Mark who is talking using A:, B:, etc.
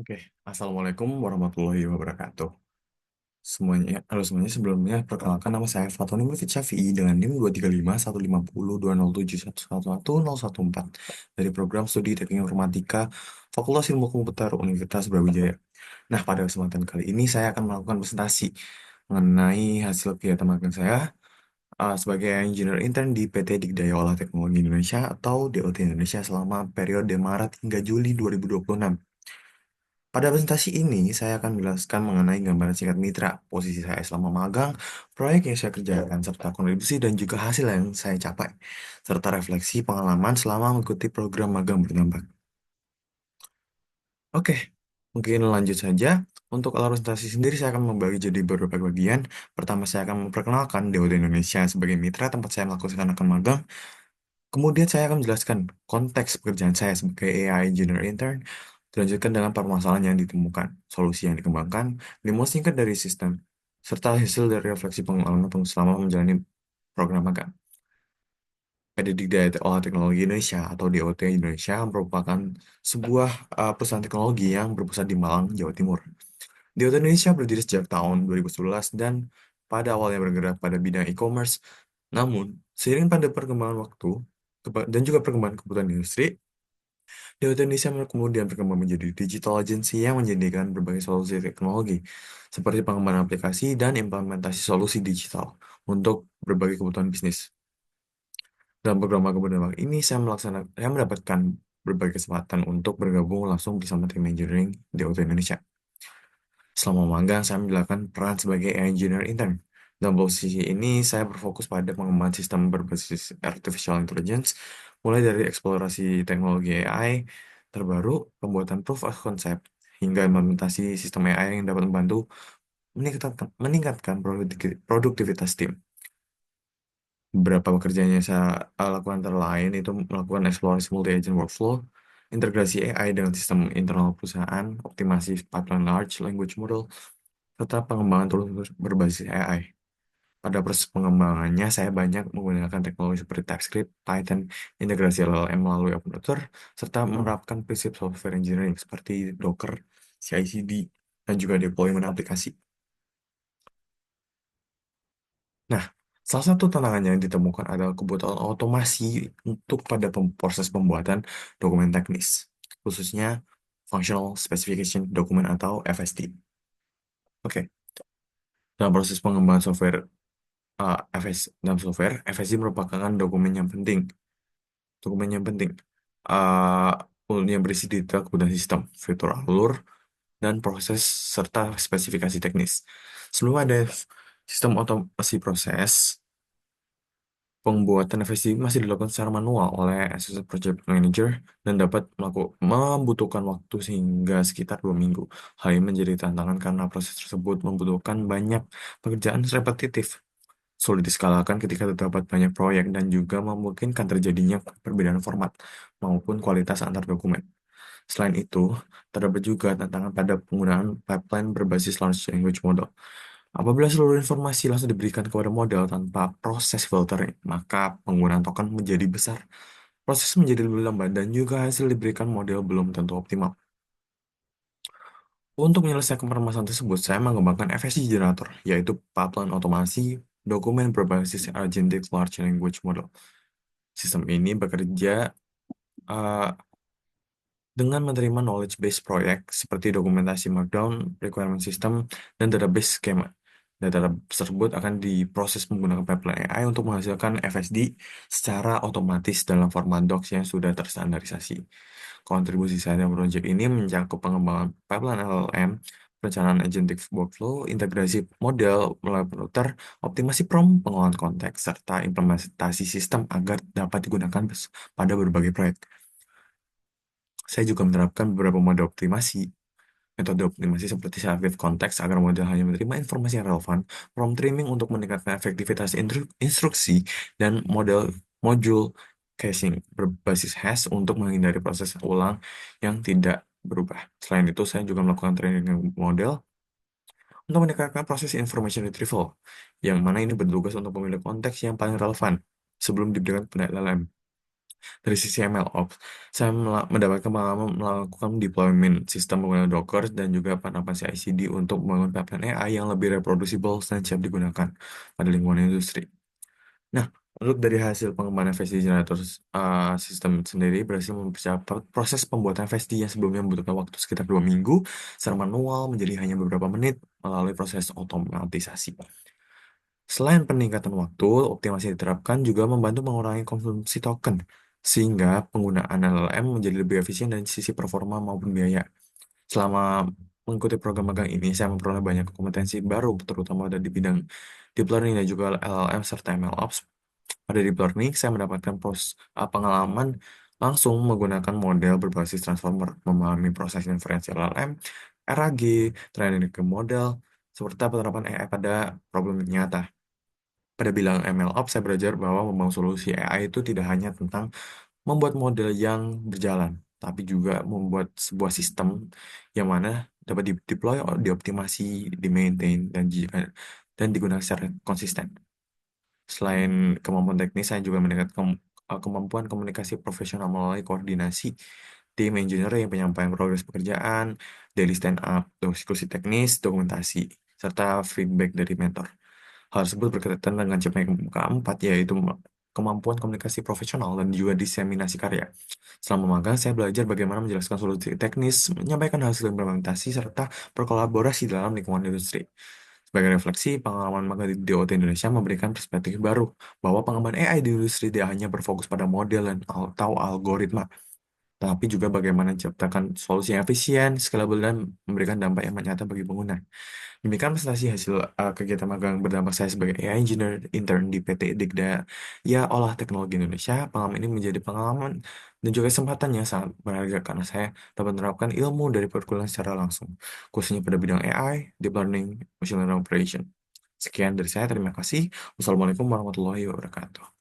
A: Oke, Assalamualaikum warahmatullahi wabarakatuh. Halo semuanya. Sebelumnya, perkenalkan nama saya Fatoni Mufid Syafi'i dengan NIM 23515502011111014 dari program studi Teknik Informatika Fakultas Ilmu Komputer Universitas Brawijaya. Nah, pada kesempatan kali ini saya akan melakukan presentasi mengenai hasil kegiatan magang saya sebagai engineer intern di PT Digdaya Olah Teknologi Indonesia atau DOT Indonesia selama periode Maret hingga Juli 2026. Pada presentasi ini, saya akan menjelaskan mengenai gambaran singkat mitra, posisi saya selama magang, proyek yang saya kerjakan, serta kontribusi dan juga hasil yang saya capai, serta refleksi pengalaman selama mengikuti program magang berdampak. Oke, mungkin lanjut saja. Untuk alur presentasi sendiri, saya akan membagi jadi beberapa bagian. Pertama, saya akan memperkenalkan DOT Indonesia sebagai mitra tempat saya melaksanakan magang. Kemudian saya akan menjelaskan konteks pekerjaan saya sebagai AI Engineer Intern, dilanjutkan dengan permasalahan yang ditemukan, solusi yang dikembangkan, demo singkat dari sistem, serta hasil dari refleksi pengalaman selama menjalani program magang. PT Dikdaya Olah Teknologi Indonesia atau DOT Indonesia merupakan sebuah perusahaan teknologi yang berpusat di Malang, Jawa Timur. DOT Indonesia berdiri sejak tahun 2011 dan pada awalnya bergerak pada bidang e-commerce. Namun, seiring pada perkembangan waktu dan juga perkembangan kebutuhan industri, DOT Indonesia kemudian berkembang menjadi digital agency yang menjadikan berbagai solusi teknologi, seperti pengembangan aplikasi dan implementasi solusi digital untuk berbagai kebutuhan bisnis. Dalam program magang berdampak ini, saya mendapatkan berbagai kesempatan untuk bergabung langsung bersama tim engineering DOT Indonesia. Selama magang, saya menjalankan peran sebagai engineer intern. Dalam posisi ini, saya berfokus pada pengembangan sistem berbasis artificial intelligence, mulai dari eksplorasi teknologi AI terbaru, pembuatan proof of concept, hingga implementasi sistem AI yang dapat membantu meningkatkan produktivitas tim. Beberapa pekerjaan yang saya lakukan antara lain itu melakukan eksplorasi multi-agent workflow, integrasi AI dengan sistem internal perusahaan, optimasi pipeline large language model, serta pengembangan tools berbasis AI. Pada proses pengembangannya, saya banyak menggunakan teknologi seperti TypeScript, Python, integrasi LLM melalui OpenRouter, serta menerapkan prinsip software engineering seperti Docker, CI/CD, dan juga deployment aplikasi. Nah, salah satu tantangan yang ditemukan adalah kebutuhan otomasi untuk pada proses pembuatan dokumen teknis, khususnya Functional Specification Document atau FSD. Oke, dalam proses pengembangan software dalam software, FSD merupakan dokumen yang penting. Dokumen yang penting. Yang berisi detail kebutuhan sistem, fitur alur, dan proses serta spesifikasi teknis. Sebelum ada sistem otomasi proses, pembuatan FSD masih dilakukan secara manual oleh Assistant Project Manager dan dapat membutuhkan waktu sehingga sekitar 2 minggu. Hal ini menjadi tantangan karena proses tersebut membutuhkan banyak pekerjaan repetitif, sulit diskalakan ketika terdapat banyak proyek, dan juga memungkinkan terjadinya perbedaan format maupun kualitas antar dokumen. Selain itu, terdapat juga tantangan pada penggunaan pipeline berbasis large language model. Apabila seluruh informasi langsung diberikan kepada model tanpa proses filtering, maka penggunaan token menjadi besar. Proses menjadi lebih lambat dan juga hasil diberikan model belum tentu optimal. Untuk menyelesaikan permasalahan tersebut, saya mengembangkan FSD Generator, yaitu pipeline otomasi dokumen berbasis Agentic Large Language Model. Sistem ini bekerja uh, dengan menerima knowledge base proyek seperti dokumentasi Markdown, requirement system, dan database skema. Data tersebut akan diproses menggunakan pipeline AI untuk menghasilkan FSD secara otomatis dalam format docs yang sudah terstandarisasi. Kontribusi saya dalam proyek ini mencakup pengembangan pipeline LLM, perencanaan agentic workflow, integrasi model melalui router, optimasi prompt, pengolahan konteks, serta implementasi sistem agar dapat digunakan pada berbagai proyek. Saya juga menerapkan beberapa metode optimasi seperti selektif konteks agar model hanya menerima informasi yang relevan, prompt trimming untuk meningkatkan efektivitas instruksi, dan modul caching berbasis hash untuk menghindari proses ulang yang tidak berubah. Selain itu, saya juga melakukan training model untuk meningkatkan proses information retrieval, yang mana ini bertugas untuk memilih konteks yang paling relevan sebelum diberikan kepada LLM. Dari sisi MLOps, saya mendapatkan pengalaman melakukan deployment sistem menggunakan Docker dan juga penerapan CI/CD untuk membangun pipeline AI yang lebih reproducible dan siap digunakan pada lingkungan industri. Nah, untuk dari hasil pengembangan FSD generator sistem sendiri berhasil mempercepat proses pembuatan FSD yang sebelumnya membutuhkan waktu sekitar 2 minggu secara manual menjadi hanya beberapa menit melalui proses otomatisasi. Selain peningkatan waktu, optimasi yang diterapkan juga membantu mengurangi konsumsi token, sehingga penggunaan LLM menjadi lebih efisien dari sisi performa maupun biaya. Selama mengikuti program magang ini, saya memperoleh banyak kompetensi baru, terutama di bidang deep learning dan juga LLM serta MLOps. Pada deep learning, saya mendapatkan pengalaman langsung menggunakan model berbasis transformer, memahami proses inferensi LLM, RAG, training ke model, serta penerapan AI pada problem nyata. Pada bilang MLOps, saya belajar bahwa membangun solusi AI itu tidak hanya tentang membuat model yang berjalan, tapi juga membuat sebuah sistem yang mana dapat deploy, dioptimasi, di-maintain, dan digunakan secara konsisten. Selain kemampuan teknis, saya juga meningkatkan kemampuan komunikasi profesional melalui koordinasi tim engineering, penyampaian progres pekerjaan, daily stand up, diskusi teknis, dokumentasi, serta feedback dari mentor. Hal tersebut berkaitan dengan CPM keempat, yaitu kemampuan komunikasi profesional dan juga diseminasi karya. Selama magang, saya belajar bagaimana menjelaskan solusi teknis, menyampaikan hasil implementasi, serta berkolaborasi dalam lingkungan industri. Sebagai refleksi, pengalaman magang di DOT Indonesia memberikan perspektif baru bahwa pengembangan AI di industri tidak hanya berfokus pada model dan atau algoritma, tapi juga bagaimana menciptakan solusi yang efisien, scalable, dan memberikan dampak yang nyata bagi pengguna. Demikian presentasi hasil kegiatan magang berdampak saya sebagai AI Engineer intern di PT Digda Ya Olah Teknologi Indonesia. Pengalaman ini menjadi pengalaman dan juga kesempatan yang sangat berharga karena saya dapat menerapkan ilmu dari perkuliahan secara langsung, khususnya pada bidang AI, Deep Learning, Machine Learning Operation. Sekian dari saya, terima kasih. Wassalamualaikum warahmatullahi wabarakatuh.